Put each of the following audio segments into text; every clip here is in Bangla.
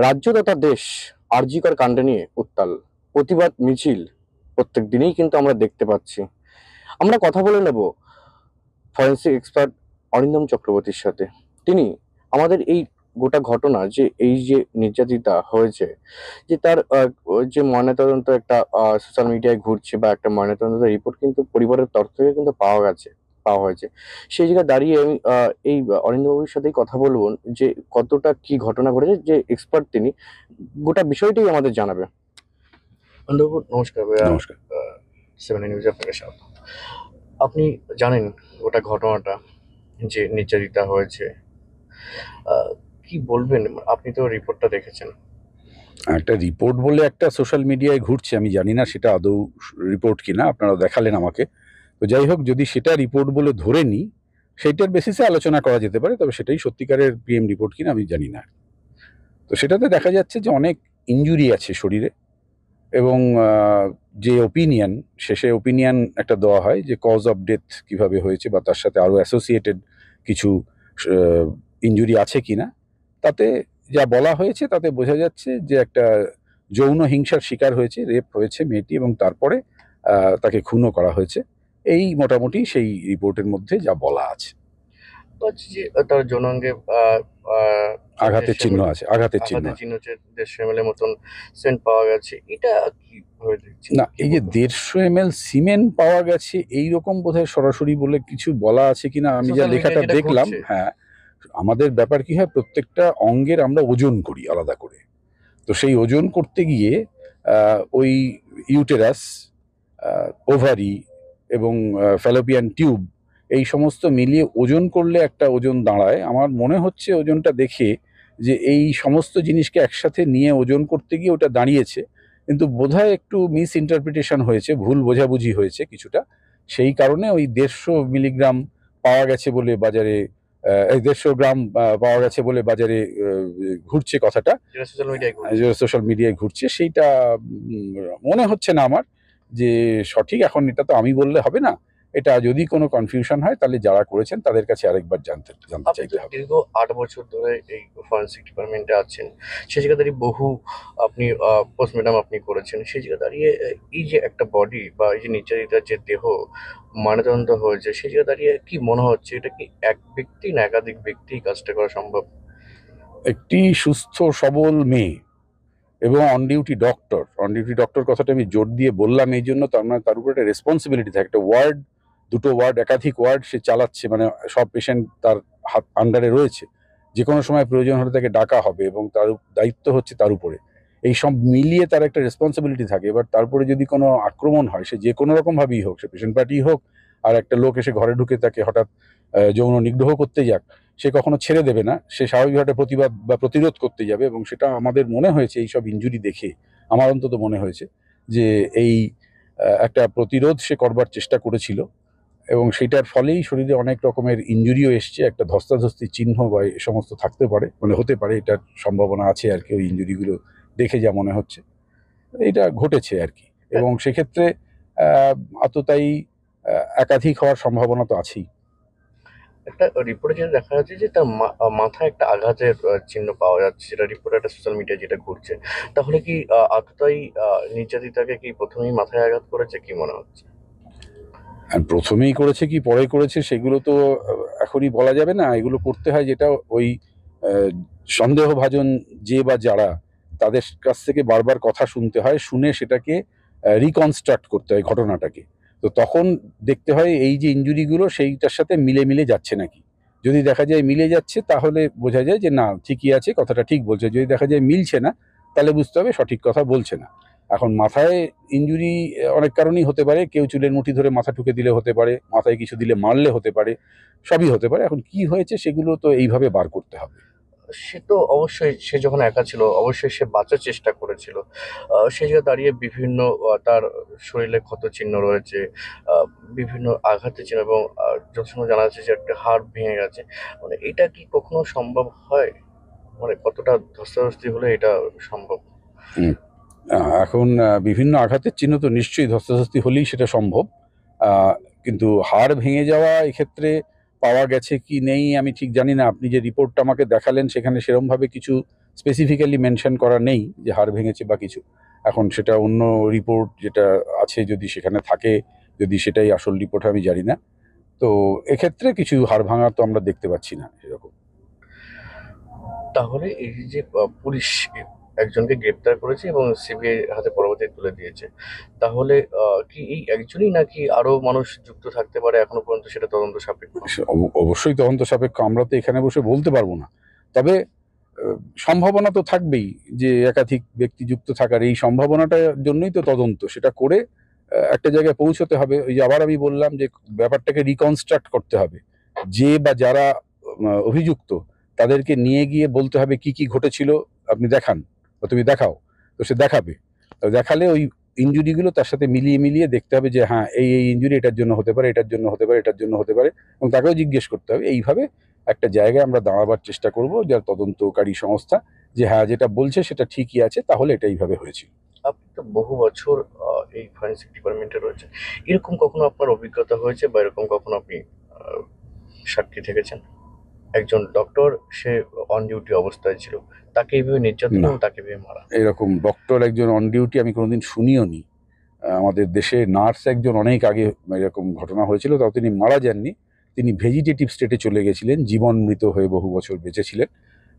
রাজ্য তথা দেশ আরজিকর কাণ্ড নিয়ে উত্তাল। প্রতিবাদ মিছিল প্রত্যেক দিনেই কিন্তু আমরা দেখতে পাচ্ছি। আমরা কথা বলে নেব ফরেন্সিক এক্সপার্ট অরিন্দম চক্রবর্তীর সাথে। তিনি আমাদের এই গোটা ঘটনা, যে এই যে নির্যাতিতা হয়েছে, যে তার যে ময়নাতদন্ত একটা সোশ্যাল মিডিয়ায় ঘুরছে, বা একটা ময়নাতদন্ত রিপোর্ট কিন্তু পরিবারের তরফ থেকে কিন্তু পাওয়া হয়েছে। সেই জায়গায় দাঁড়িয়ে আমি এই অরিন্দমবাবুর সাথেই কথা বলবো, যে কতটা কি ঘটনা ঘটেছে, যে এক্সপার্ট তিনি গোটা বিষয়টাই আমাদের জানাবে। অরিন্দমবাবু নমস্কার। নমস্কার। সেভেন নিউজে আপনাকে স্বাগত। আপনি জানেন গোটা ঘটনাটা, যে নির্যাতিতা হয়েছে, কি বলবেন? আপনি তো রিপোর্টটা দেখেছেন। একটা রিপোর্ট বলে একটা সোশ্যাল মিডিয়ায় ঘুরছে, আমি জানি না সেটা আদৌ রিপোর্ট কিনা, আপনারা দেখালেন আমাকে। তো যাই হোক, যদি সেটা রিপোর্ট বলে ধরে নিই, সেইটার বেসিসে আলোচনা করা যেতে পারে, তবে সেটাই সত্যিকারের পিএম রিপোর্ট কিনা আমি জানি না। তো সেটাতে দেখা যাচ্ছে যে অনেক ইনজুরি আছে শরীরে, এবং যে ওপিনিয়ন, শেষে ওপিনিয়ন একটা দেওয়া হয় যে কজ অফ ডেথ কিভাবে হয়েছে, বা তার সাথে আরও অ্যাসোসিয়েটেড কিছু ইনজুরি আছে কিনা, তাতে যা বলা হয়েছে তাতে বোঝা যাচ্ছে যে একটা যৌন হিংসার শিকার হয়েছে, রেপ হয়েছে মেয়েটি, এবং তারপরে তাকে খুনও করা হয়েছে। এই মোটামুটি সেই রিপোর্টের মধ্যে যা বলা আছে। যে তার যৌনাঙ্গে আঘাতের চিহ্ন আছে, আঘাতের চিহ্ন আঘাতের আছে। চিহ্ন হচ্ছে 150 ml মতন সেন্ট পাওয়া গেছে। এটা কি ভাবে দেখছেন? না, এই যে 150 ml সিমেন্ট পাওয়া গেছে এইরকম বোধহয় সরাসরি বলে কিছু বলা আছে কিনা, আমি যা সোশ্যাল মিডিয়ায় লেখাটা যেটা দেখলাম। ঘুরছে। হ্যাঁ, আমাদের ব্যাপার কি হয়, প্রত্যেকটা অঙ্গের আমরা ওজন করি আলাদা করে। তো সেই ওজন করতে গিয়ে ওই ইউটেরাস, ওভারি এবং ফ্যালোপিয়ান টিউব, এই সমস্ত মিলিয়ে ওজন করলে একটা ওজন দাঁড়ায়। আমার মনে হচ্ছে ওজনটা দেখে যে এই সমস্ত জিনিসকে একসাথে নিয়ে ওজন করতে গিয়ে ওটা দাঁড়িয়েছে, কিন্তু বোধহয় একটু মিস ইন্টারপ্রিটেশন হয়েছে, ভুল বোঝাবুঝি হয়েছে কিছুটা। সেই কারণে ওই 150 মিলিগ্রাম পাওয়া গেছে বলে বাজারে, 150 গ্রাম পাওয়া গেছে বলে বাজারে ঘুরছে কথাটা, যেটা সোশ্যাল মিডিয়ায় ঘুরছে। সোশ্যাল মিডিয়ায় ঘুরছে, সেইটা মনে হচ্ছে না আমার যে সঠিক। এখন এটা তো আমি বললে হবে না, এটা যদি কোনো কনফিউশন হয় তাহলে যারা করেছেন তাদের কাছে আরেকবার জানতে আপনি তো চাইতে হবে। দীর্ঘ 8 বছর ধরে এই ফরেন্সিক ডিপার্টমেন্টে আছেন। সেই জায়গা দাঁড়িয়ে বহু আপনি পোস্টমর্টম আপনি করেছেন। সেই জায়গা দাঁড়িয়ে এই যে একটা বডি, বা এই যে নির্যাতিতার যে দেহ ময়নাতদন্ত হয়েছে, সেই জায়গা দাঁড়িয়ে কি মনে হচ্ছে, এটা কি এক ব্যক্তি না একাধিক ব্যক্তি কাজটা করা সম্ভব? একটি সুস্থ সবল মেয়ে এবং অন ডিউটি ডক্টর কথাটা আমি জোর দিয়ে বললাম এই জন্য, তার মানে তার উপর একটা রেসপন্সিবিলিটি থাকে। একটা ওয়ার্ড, দুটো ওয়ার্ড, একাধিক ওয়ার্ড সে চালাচ্ছে, মানে সব পেশেন্ট তার হাত আন্ডারে রয়েছে। যে কোনো সময় প্রয়োজন হলে তাকে ডাকা হবে, এবং তার দায়িত্ব হচ্ছে তার উপরে। এই সব মিলিয়ে তার একটা রেসপন্সিবিলিটি থাকে। এবার তারপরে যদি কোনো আক্রমণ হয়, সে যে কোনো রকমভাবেই হোক, সে পেশেন্ট পার্টি হোক, আর একটা লোক এসে ঘরে ঢুকে তাকে হঠাৎ যৌন নিগ্রহ করতে যাক, সে কখনো ছেড়ে দেবে না। সে স্বাভাবিকভাবে প্রতিবাদ বা প্রতিরোধ করতে যাবে, এবং সেটা আমাদের মনে হয়েছে এই সব ইনজুরি দেখে, আমার অন্তত মনে হয়েছে যে এই একটা প্রতিরোধ সে করবার চেষ্টা করেছিল, এবং সেটার ফলেই শরীরে অনেক রকমের ইনজুরিও এসছে। একটা ধস্তাধস্তির চিহ্ন বা এ সমস্ত থাকতে পারে, মানে হতে পারে, এটার সম্ভাবনা আছে আর কি, ওই ইনজুরিগুলো দেখে যা মনে হচ্ছে। এটা ঘটেছে আর কি, এবং সেক্ষেত্রে আততায়ী একাধিক হওয়ার সম্ভাবনা তো আছেই। একটা রিপোর্টে যেটা দেখা যাচ্ছে, যে তার মাথায় একটা আঘাতের চিহ্ন পাওয়া যাচ্ছে, যেটা রিপোর্টে একটা সোশ্যাল মিডিয়ায় যেটা ঘুরছে। তাহলে কি আততায়ী নির্যাতিতাকে কি প্রথমেই মাথায় আঘাত করেছে, কি মনে হচ্ছে? আর প্রথমেই করেছে কি পরে করেছে সেগুলো তো এখনই বলা যাবে না। এগুলো করতে হয় যেটা ওই সন্দেহভাজন যে বা যারা, তাদের কাছ থেকে বারবার কথা শুনতে হয়, শুনে সেটাকে রিকনস্ট্রাক্ট করতে হয় ঘটনাটাকে। তো তখন দেখতে হয় এই যে ইনজুরিগুলো সেইটার সাথে মিলে মিলে যাচ্ছে নাকি। যদি দেখা যায় মিলে যাচ্ছে, তাহলে বোঝা যায় যে না, ঠিকই আছে, কথাটা ঠিক বলছে। যদি দেখা যায় মিলছে না, তাহলে বুঝতে হবে সঠিক কথা বলছে না। এখন মাথায় ইনজুরি অনেক কারণেই হতে পারে। কেউ চুলের মুঠি ধরে মাথা ঠুকে দিলে হতে পারে, মাথায় কিছু দিলে মারলে হতে পারে, সবই হতে পারে। এখন কি হয়েছে সেগুলো তো এইভাবে বার করতে হবে। সে তো অবশ্যই, সে যখন একা ছিল অবশ্যই সে বাঁচার চেষ্টা করেছিল। সে জায়গায় দাঁড়িয়ে বিভিন্ন তার শরীরে ক্ষত চিহ্ন রয়েছে, আহ, বিভিন্ন আঘাতের চিহ্ন, এবং যতসময় জানা যাচ্ছে যে একটা হাড় ভেঙে গেছে। মানে এটা কি কখনো সম্ভব হয়? মানে কতটা ধস্তাধস্তি হলে এটা সম্ভব? হুম। এখন বিভিন্ন আঘাতের চিহ্ন তো নিশ্চয়ই ধস্তাধস্তি হলেই সেটা সম্ভব। কিন্তু হাড় ভেঙে যাওয়া এক্ষেত্রে পাওয়া গেছে কি নেই আমি ঠিক জানি না। আপনি যে রিপোর্টটা আমাকে দেখালেন সেখানে সেরমভাবে কিছু স্পেসিফিক্যালি মেনশন করা নেই যে হাড় ভেঙেছে বা কিছু। এখন সেটা অন্য রিপোর্ট যেটা আছে যদি সেখানে থাকে, যদি সেটাই আসল রিপোর্ট আমি জানি না। তো এক্ষেত্রে কিছু হাড় ভাঙা তো আমরা দেখতে পাচ্ছি না সেরকম। তাহলে এই যে পুলিশ একজনকে গ্রেপ্তার করেছে এবং সিবিআই হাতে পরবর্তীতে তুলে দিয়েছে, তাহলে কি এই একজনই নাকি আরো মানুষ যুক্ত থাকতে পারে? এখনো পর্যন্ত সেটা তদন্ত সাপেক্ষ। অবশ্যই তদন্ত সাপেক্ষ, আমরা তো এখানে বসে বলতে পারবো না। তবে সম্ভাবনা তো থাকবেই যে একাধিক ব্যক্তি যুক্ত থাকার, এই সম্ভাবনাটার জন্যই তো তদন্ত। সেটা করে একটা জায়গায় পৌঁছতে হবে। ওই যে আবার আমি বললাম যে ব্যাপারটাকে রিকনস্ট্রাক্ট করতে হবে। যে বা যারা অভিযুক্ত তাদেরকে নিয়ে গিয়ে বলতে হবে কি কি ঘটেছিল, আপনি দেখান বা তুমি দেখাও। তো সে দেখাবে, তো দেখালে ওই ইনজুরিগুলো তার সাথে মিলিয়ে মিলিয়ে দেখতে হবে যে হ্যাঁ এই ইনজুরি এটার জন্য হতে পারে, এটার জন্য হতে পারে, এটার জন্য হতে পারে, এবং তাকেও জিজ্ঞেস করতে হবে। এইভাবে একটা জায়গায় আমরা দাঁড়াবার চেষ্টা করব, যার তদন্তকারী সংস্থা, যে হ্যাঁ যেটা বলছে সেটা ঠিকই আছে, তাহলে এটা এইভাবে হয়েছিল। আপনি তো বহু বছর এই ফরেন্সিক ডিপার্টমেন্টে রয়েছেন, এরকম কখনো আপনার অভিজ্ঞতা হয়েছে বা এরকম কখনো আপনি সাক্ষী থেকেছেন? একজন ডক্টর, সে অন ডিউটি অবস্থায় ছিল, তাকে এইভাবে নির্যাতন না, এবং তাকে এভাবে মারা। এরকম ডক্টর একজন অন ডিউটি আমি কোনোদিন শুনিও নি। আমাদের দেশে নার্স একজন অনেক আগে এরকম ঘটনা হয়েছিল, তাও তিনি মারা যাননি। তিনি ভেজিটেটিভ স্টেটে চলে গেছিলেন, জীবন মৃত হয়ে বহু বছর বেঁচেছিলেন।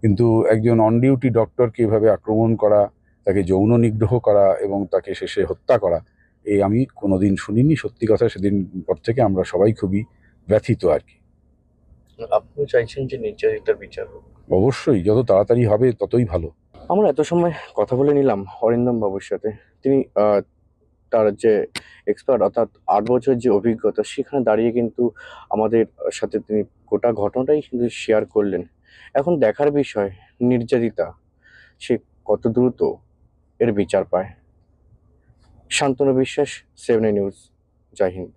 কিন্তু একজন অন ডিউটি ডক্টরকে এভাবে আক্রমণ করা, তাকে যৌন নিগ্রহ করা এবং তাকে শেষে হত্যা করা, এই আমি কোনোদিন শুনিনি। সত্যি কথা, সেদিন পর থেকে আমরা সবাই খুবই ব্যথিত আর কি। আপনিও চাইছেন যে নির্যাতিতার বিচার হোক? অবশ্যই, যত তাড়াতাড়ি হবে ততই ভালো। আমরা এত সময় কথা বলে নিলাম অরিন্দম বাবুর সাথে। তিনি তার যে এক্সপার্ট, অর্থাৎ ৮ বছরের যে অভিজ্ঞতা, সেখানে দাঁড়িয়ে কিন্তু আমাদের সাথে তিনি গোটা ঘটনাটাই কিন্তু শেয়ার করলেন। এখন দেখার বিষয়, নির্যাতিতা সে কত দ্রুত এর বিচার পায়। শান্তনু বিশ্বাস, 7 নিউজ। জয় হিন্দ।